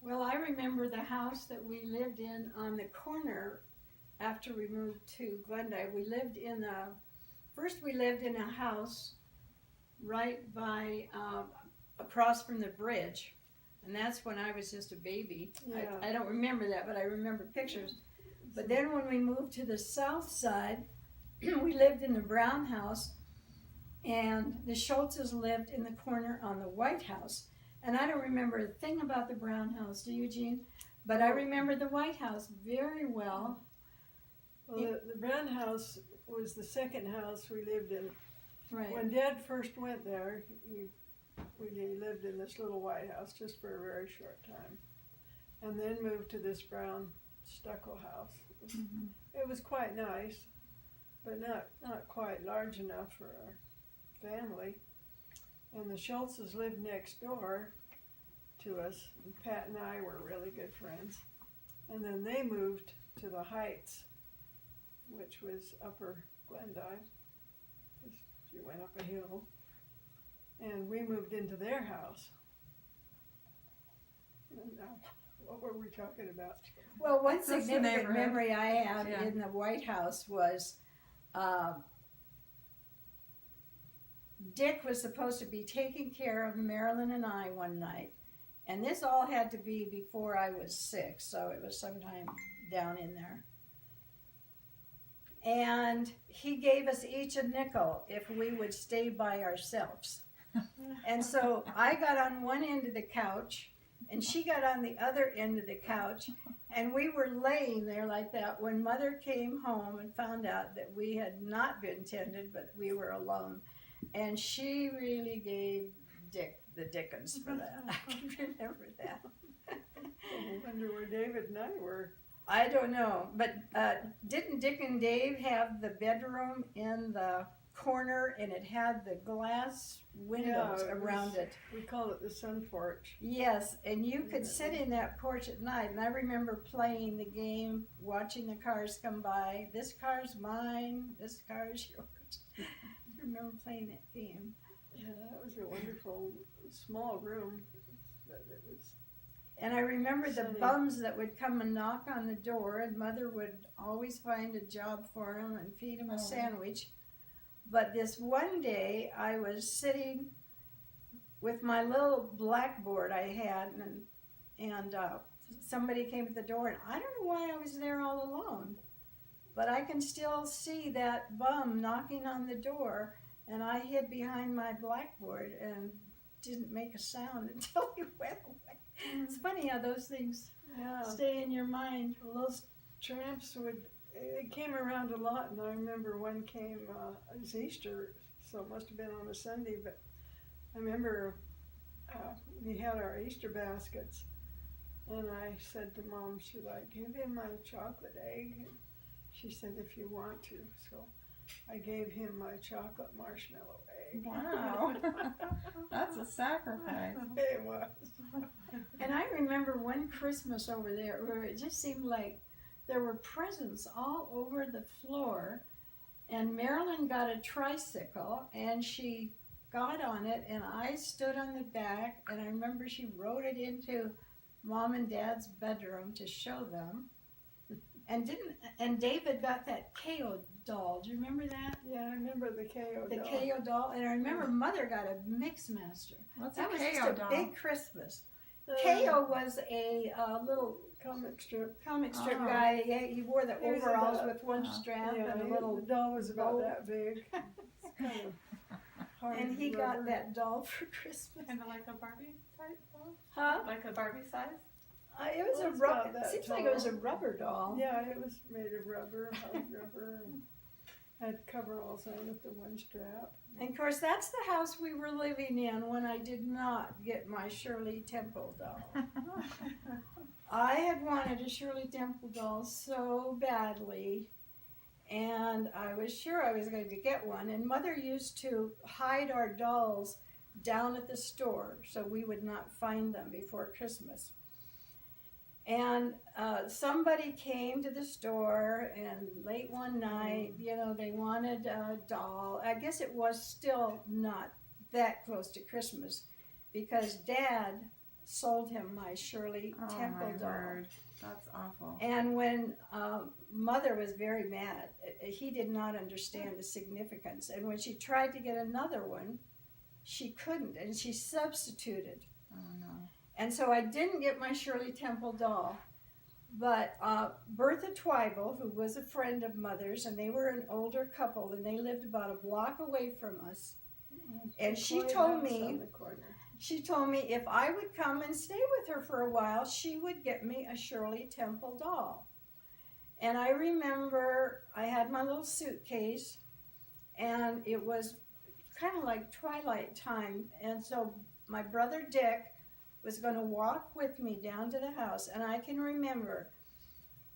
Well, I remember the house that we lived in on the corner after we moved to Glendale. First we lived in a house right by, across from the bridge. And that's when I was just a baby. Yeah. I don't remember that, but I remember pictures. But then when we moved to the south side, we lived in the brown house, and the Schultzes lived in the corner on the white house. And I don't remember a thing about the brown house, do you, Jeanne? But I remember the white house very well. Well, the brown house was the second house we lived in. Right. When Dad first went there, we lived in this little white house just for a very short time, and then moved to this brown stucco house. It was quite nice, but not quite large enough for our family. And the Schultzes lived next door to us, and Pat and I were really good friends. And then they moved to the Heights, which was Upper Glendive. You went up a hill, and we moved into their house. And now, what were we talking about? Well, one That's the significant neighborhood. memory I have Yeah. in the White House was Dick was supposed to be taking care of Marilyn and I one night. And this all had to be before I was 6, so it was sometime down in there. And he gave us each a nickel if we would stay by ourselves. And so I got on one end of the couch, and she got on the other end of the couch, and we were laying there like that when Mother came home and found out that we had not been tended, but we were alone. And she really gave Dick the dickens for that. I can remember that. I wonder where David and I were. I don't know, but didn't Dick and Dave have the bedroom in the corner, and it had the glass windows around it? We call it the sun porch. Yes, and you could sit in that porch at night, and I remember playing the game, watching the cars come by. This car's mine, this car's yours. I remember playing that game. Yeah, that was a wonderful small room, but it was. And I remember the Sunny. bums that would come and knock on the door, and Mother would always find a job for them and feed them a sandwich. But this one day, I was sitting with my little blackboard I had, and somebody came to the door, and I don't know why I was there all alone, but I can still see that bum knocking on the door, and I hid behind my blackboard and didn't make a sound until he went away. It's funny how those things stay in your mind. Well, those tramps it came around a lot, and I remember one came, it was Easter, so it must have been on a Sunday, but I remember we had our Easter baskets, and I said to Mom, should I give him my chocolate egg? And she said, if you want to. So I gave him my chocolate marshmallow egg. Wow. That's a sacrifice. It was. And I remember one Christmas over there where it just seemed like there were presents all over the floor, and Marilyn got a tricycle, and she got on it, and I stood on the back, and I remember she rode it into Mom and Dad's bedroom to show them. And David got that KO doll. Do you remember that? Yeah, I remember the KO The doll. KO doll. And I remember Mother got a Mix Master. What's That a was KO just a doll? big Christmas. KO was a little comic strip. comic strip Oh. guy. He wore the He was overalls about- with one strap Yeah, and a little the doll was about bow. that big. It's kind of hard And he got rubber. that doll for Christmas. Kind of like a Barbie type doll? Huh? Like a Barbie size? It was Well, a it's rubber. about that Seems like it was a tall. rubber doll. Yeah, it was made of rubber, hard rubber, and had coveralls on it, the one strap. And of course, that's the house we were living in when I did not get my Shirley Temple doll. I had wanted a Shirley Temple doll so badly, and I was sure I was going to get one. And Mother used to hide our dolls down at the store so we would not find them before Christmas. And somebody came to the store, and late one night, they wanted a doll. I guess it was still not that close to Christmas, because Dad sold him my Shirley Oh Temple my doll. word. That's awful. And when Mother was very mad, he did not understand the significance. And when she tried to get another one, she couldn't, and she substituted. Oh no. And so I didn't get my Shirley Temple doll. But Bertha Twyble, who was a friend of Mother's, and they were an older couple, and they lived about a block away from us. And she White told house me, on the corner. if I would come and stay with her for a while, she would get me a Shirley Temple doll. And I remember I had my little suitcase, and it was kind of like twilight time. And so my brother Dick was going to walk with me down to the house. And I can remember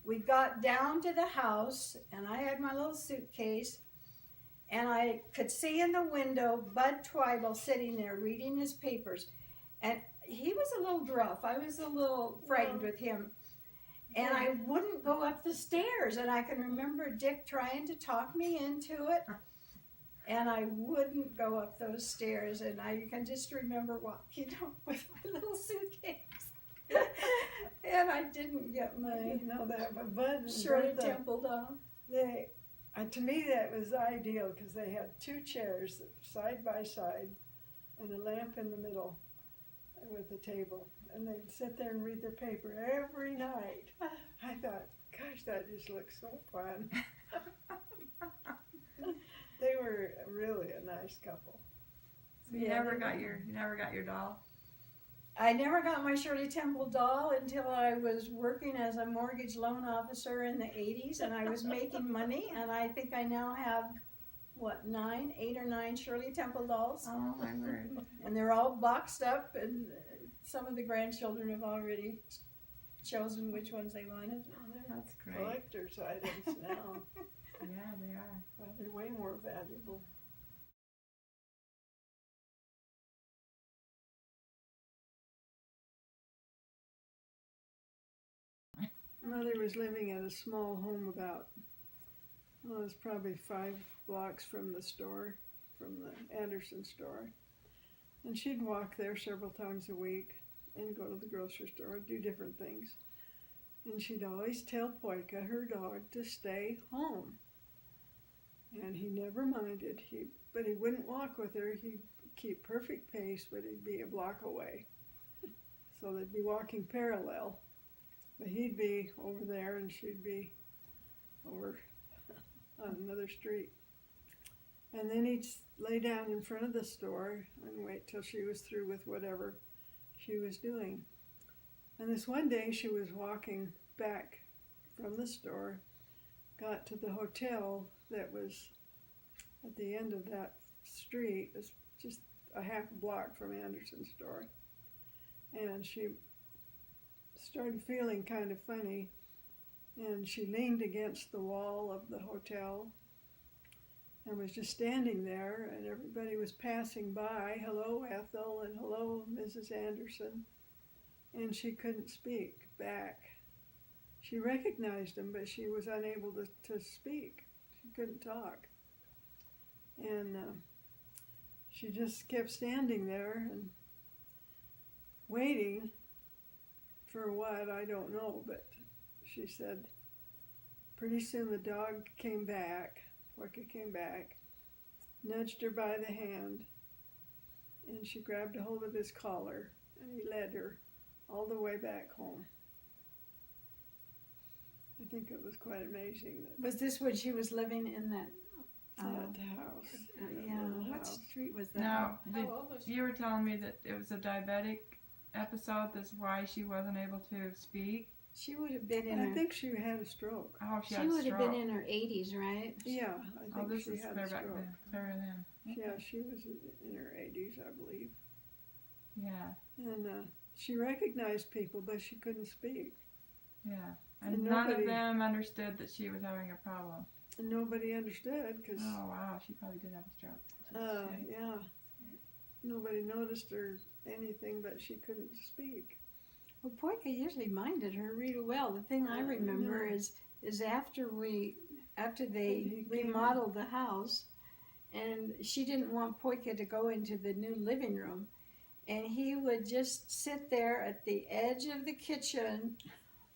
we got down to the house, and I had my little suitcase, and I could see in the window Bud Twyble sitting there reading his papers. And he was a little gruff. I was a little frightened with him. And I wouldn't go up the stairs. And I can remember Dick trying to talk me into it. And I wouldn't go up those stairs. And I can just remember walking up with my little suitcase. And I didn't get my No, that but Bud and Shirley Bertha, Temple doll. they, to me that was ideal because they had two chairs side by side and a lamp in the middle with a table, and they'd sit there and read their paper every night. I thought, gosh, that just looks so fun. They were really a nice couple. So you never got your doll? I never got my Shirley Temple doll until I was working as a mortgage loan officer in the 80s, and I was making money, and I think I now have, 8 or 9 Shirley Temple dolls, Oh my word. and they're all boxed up, and some of the grandchildren have already chosen which ones they wanted. That's great. Collector's items now. Yeah, they are. Well, they're way more valuable. Mother was living at a small home about, well, it was probably 5 blocks from the store, from the Anderson store. And she'd walk there several times a week and go to the grocery store, do different things. And she'd always tell Poika, her dog, to stay home. And he never minded, but he wouldn't walk with her. He'd keep perfect pace, but he'd be a block away. So they'd be walking parallel. But he'd be over there and she'd be over on another street. And then he'd lay down in front of the store and wait till she was through with whatever she was doing. And this one day she was walking back from the store, got to the hotel that was at the end of that street. It was just a half a block from Anderson's store. And she started feeling kind of funny, and she leaned against the wall of the hotel and was just standing there, and everybody was passing by, hello Ethel, and hello Mrs. Anderson, and she couldn't speak back. She recognized them, but she was unable to speak. She couldn't talk. And she just kept standing there and waiting for what, I don't know, but she said pretty soon the dog came back, Poika came back, nudged her by the hand, and she grabbed a hold of his collar, and he led her all the way back home. I think it was quite amazing that Was this when she was living in that? that house. Yeah. little What house. street was that? Now, How old was she? you were telling me that it was a diabetic episode. That's why she wasn't able to speak. She would have been in I her. think she had a stroke. Oh, she She had a would have stroke. been in her 80s, right? Yeah, I Oh, think this she is had clear a back stroke. then. Clearer then. Yeah, she was in her 80s, I believe. Yeah, And she recognized people, but she couldn't speak. yeah. And And none of nobody- them understood that she was having a problem. And nobody understood because, Oh, wow. She probably did have a stroke. yeah, nobody noticed her anything, but she couldn't speak. Well, Poika usually minded her really well. The thing I remember Yeah. is after He they came remodeled the house, and she didn't want Poika to go into the new living room, and he would just sit there at the edge of the kitchen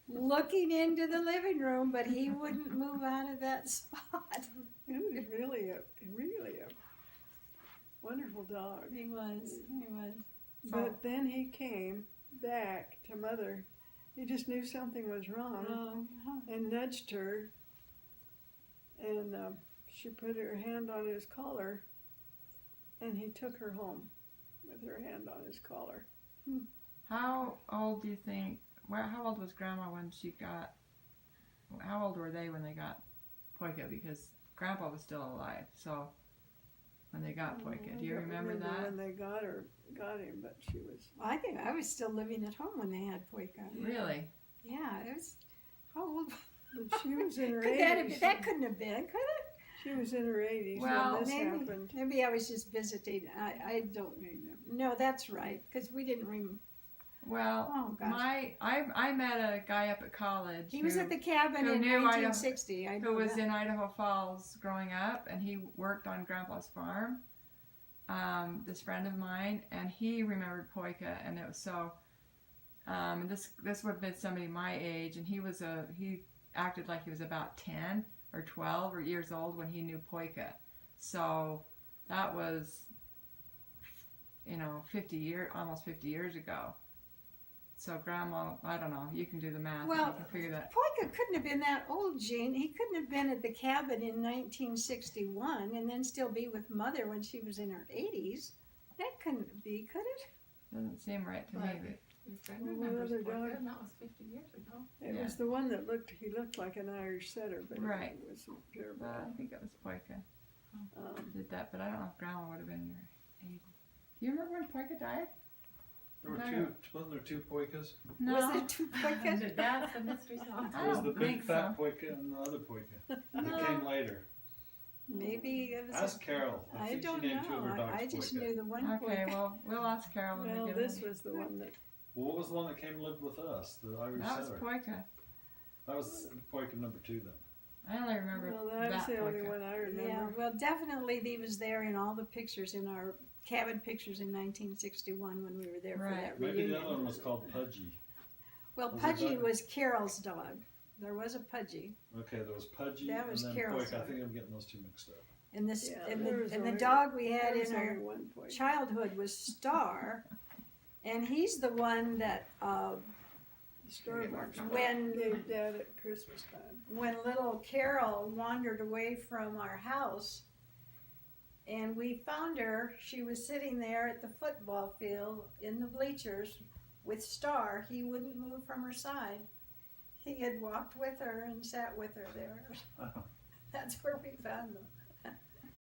looking into the living room, but he wouldn't move out of that spot. He was really a wonderful dog. He was. But then he came back to Mother. He just knew something was wrong and nudged her, and she put her hand on his collar, and he took her home with her hand on his collar. How old do you think? How old was Grandma when she got? How old were they when they got Poika? Because Grandpa was still alive, so when they got Poika, do you remember that? When they got him, but she was. I think I was still living at home when they had Poika. Really? Yeah, it was. How old? But she was in her Could 80s. that couldn't have been, could it? She was in her 80s Well, when this maybe, happened. maybe I was just visiting. I don't remember. No, that's right, because we didn't remember. Well, Oh gosh. I met a guy up at college. He was at the cabin who in knew 1960. I know who was that. in Idaho Falls growing up, and he worked on Grandpa's farm. This friend of mine, and he remembered Poika, and it was so. This would have been somebody my age, and he acted like he was about 10 or 12 or years old when he knew Poika. So that was, almost 50 years ago. So Grandma, I don't know, you can do the math. Well, you can figure that. Poika couldn't have been that old, Jeanne. He couldn't have been at the cabin in 1961 and then still be with Mother when she was in her 80s. That couldn't be, could it? Doesn't seem right to Right. me. Fred Well, remembers other Poika, dog? and that was 50 years ago. It Yeah. was the one that he looked like an Irish setter, but Right. it was pure But I blood. think it was Poika Um, did that, but I don't know if Grandma would have been in her 80s. Do you remember when Poika died? There were two, wasn't there two Poikas? No. Was there two Poikas? That's the mystery song. I There was don't the big think fat so. Poika and the other Poika. No. That came later. Maybe it was. Ask Carol. I think don't she named two of her know. dogs I just Poika. knew the one Okay, Poika. well, we'll ask Carol when well, we get this home. was the one that. Well, what was the one that came and lived with us? The Irish That was setter. Poika. That was Poika number 2 then. I only remember Well, that was the only Poika. one I remember. Yeah, well, definitely he was there in all the pictures in our cabin pictures in 1961 when we were there for Right. that Maybe reunion. the other one was called Pudgy. Well, Was it Pudgy Doug? was Carol's dog. There was a Pudgy, Okay, there was Pudgy That and was then Carol's Poika. I dog. think I'm getting those two mixed up. and this Yeah, and, there the, was and the only- dog we had There was in our only one Poika. childhood was Star, and he's the one that Starbucks when gave Dad at Christmas time. when little Carol wandered away from our house and we found her, she was sitting there at the football field in the bleachers with Star. He wouldn't move from her side. He had walked with her and sat with her there. Oh. That's where we found them.